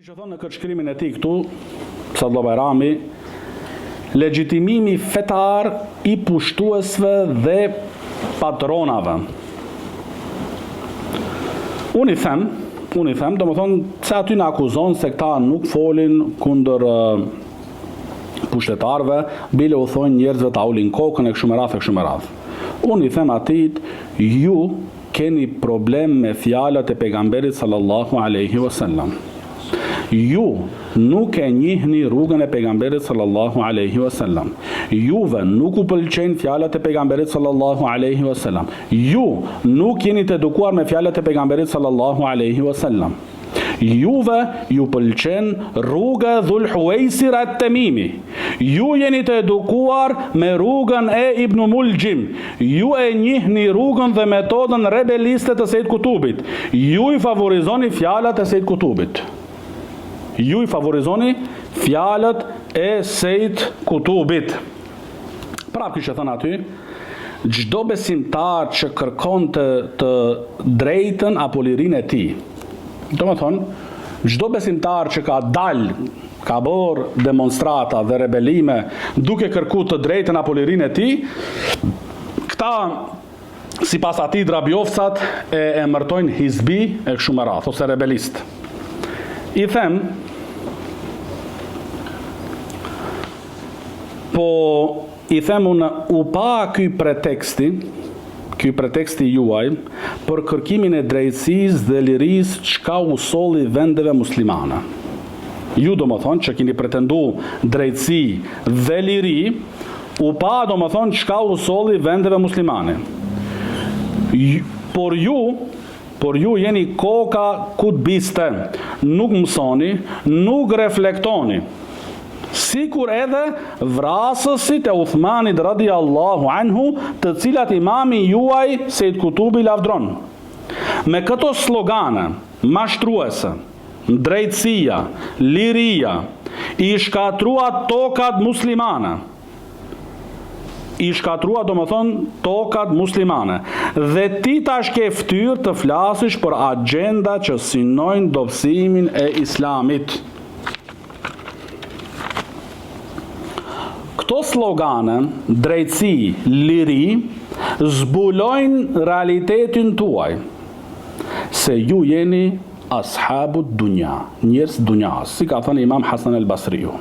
që thonë në këtë shkrimin e tij këtu, Sadullah Bajrami, legjitimimi fetar i pushtuesve dhe patronave. Unë i them, domethënë se aty na akuzon se këta nuk folin kundër pushtetarve, bile u thonë njerëzve ta ulin kokën e kështu me radhë. Unë i them atit, ju keni problem me fjalët e pejgamberit sallallahu alaihi wasallam. Ju nuk e njihni rrugën e pejgamberit sallallahu alaihi wasallam. Juve nuk u pëlqejnë fjalët e pejgamberit sallallahu alaihi wasallam. Ju nuk jeni të edukuar me fjalët e pejgamberit sallallahu alaihi wasallam. Juve ju pëlqen rruga Dhul Huwaisir at-Tamimi. Ju jeni të edukuar me rrugën e Ibn Muljim. Ju e njihni rrugën dhe metodën rebeliste të Sejt Kutubit. Ju i favorizoni fjalët e Sejt Kutubit. Ju i favorizoni fjalët e Sejt Kutubit. Prap kishte thënë aty, çdo besimtar që kërkon të drejtën apo lirinë e tij. Domethënë, çdo besimtar që ka bërë demonstrata dhe rebelime duke kërkuar të drejtën apo lirinë e tij, këta sipas atij drabjofcat e emërtojnë hizbi e kështu me radhë ose rebelist. I them, unë u pa ky preteksti juaj për kërkimin e drejtësisë dhe lirisë çka u solli vendeve muslimane. Ju domethënë që keni pretendu drejtësi dhe liri, u pa domethënë çka u solli vendeve muslimane. Por ju jeni koka ku të biste, nuk mësoni, nuk reflektoni. Sikur edhe vrasësit e Uthmanit radiallahu anhu, të cilat imami juaj Sejt Kutubi lavdron. Me këto slogane mashtruese, drejtësia, liria, i shkatrua tokat muslimane. Tokat muslimane. Dhe ti tash ke ftyrë të flasësh për agenda që synojnë dobësimin e islamit. Këto slogane, drejtësi, liri, zbulojnë realitetin tuaj, se ju jeni ashabut dunja, njerëz dunjas, si ka thënë Imam Hasan el-Basriu.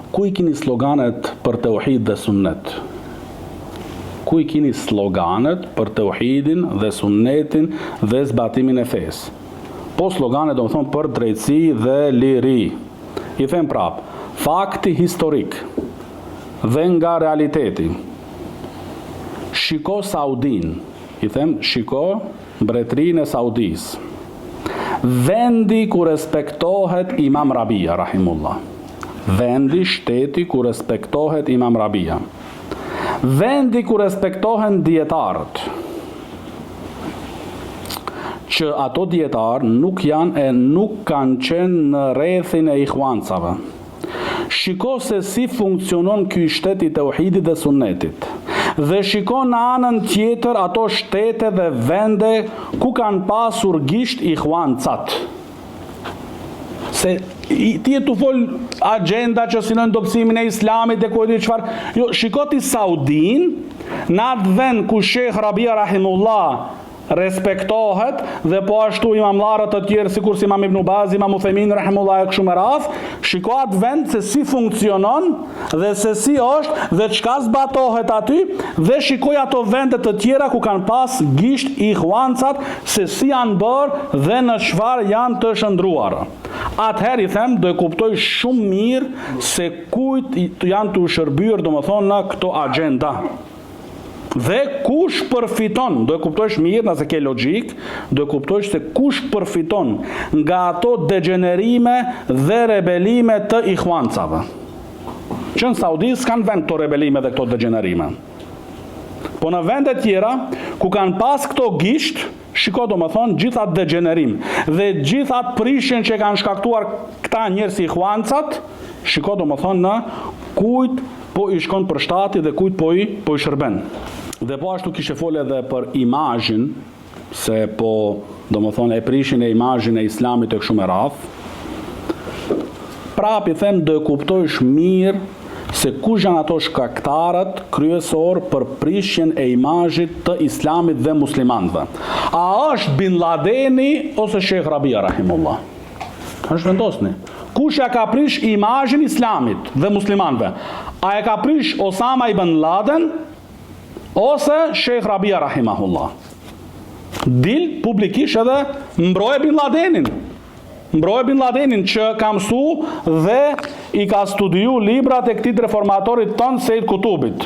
Ku i keni sloganet për tauhid dhe sunnet? Ku i keni sloganet për tauhidin dhe sunnetin dhe zbatimin e fesë? Po sloganet do të thonë për drejtësi dhe liri. I them prap, fakti historik dhe nga realiteti. Shiko Saudin, i them, shiko mbretërinë e Saudis. Vendi ku respektohet Imam Rabia, rahimullah. Vendi, shteti ku respektohet Imam Rabia. Vendi ku respektohen dietarët. Që ato dietarë nuk janë e nuk kanë qenë në rrethin e ikhwancave. Shiko se si funksionon ky shtet i tauhidit dhe sunnetit. Dhe shiko në anën tjetër ato shtete dhe vende ku kanë pasur gisht ikhwancat. Se ti e tu fol agenda që synojnë dobësimin e islamit dhe ku e di çfarë. Jo, shiko ti Saudin, në atë vend ku Sheh Rabia rahimullah respektohet dhe po ashtu imamlarët të tjerë sikur si Imam Ibn Baz, Imam Uthaymin rahimullah e kështu me radhë, shiko atë vend se si funksionon dhe se si është dhe çka zbatohet aty dhe shikoj ato vende të tjera ku kanë pas gisht ikhwancat se si janë bërë dhe në çfarë janë të shndruar. Atëherë i them, do e kuptoj shumë mirë se kujt janë të shërbyer domethënë në këto agenda. Dhe kush përfiton, do e kuptojsh mirë nëse ke logjik, do e kuptojsh se kush përfiton nga ato degenerime dhe rebelime të ikhwancave. Që në Saudi s'kan vend këto rebelime dhe këto degenerime. Po në vende tjera, ku kanë pas këto gisht, shiko do më thonë gjithat degenerim dhe gjithat prishin që kanë shkaktuar këta njerëz ikhwancat, shiko do më thonë në kujt po i shkon për shtati dhe kujt po i shërben. Dhe po ashtu kishe fole edhe për imazhin se po, do më thonë, e prishin e imazhin e islamit e kështu me radhë, prap i them do e kuptojsh mirë se kush janë ato shkaktarët kryesor për prishjen e imazhit të islamit dhe muslimanëve. A është Bin Ladeni ose Sheikh Rabia rahimullah? Është vendosni. Kush ja ka prish imazhin islamit dhe muslimanëve? A e ka prish Osama ibn Laden ose Sheikh Rabia rahimahullah? Dil publikisht edhe mbroje Bin Ladenin. Mbroje Bin Ladenin që ka mësu dhe i ka studiu librat e këtij reformatorit ton Sejid Kutubit.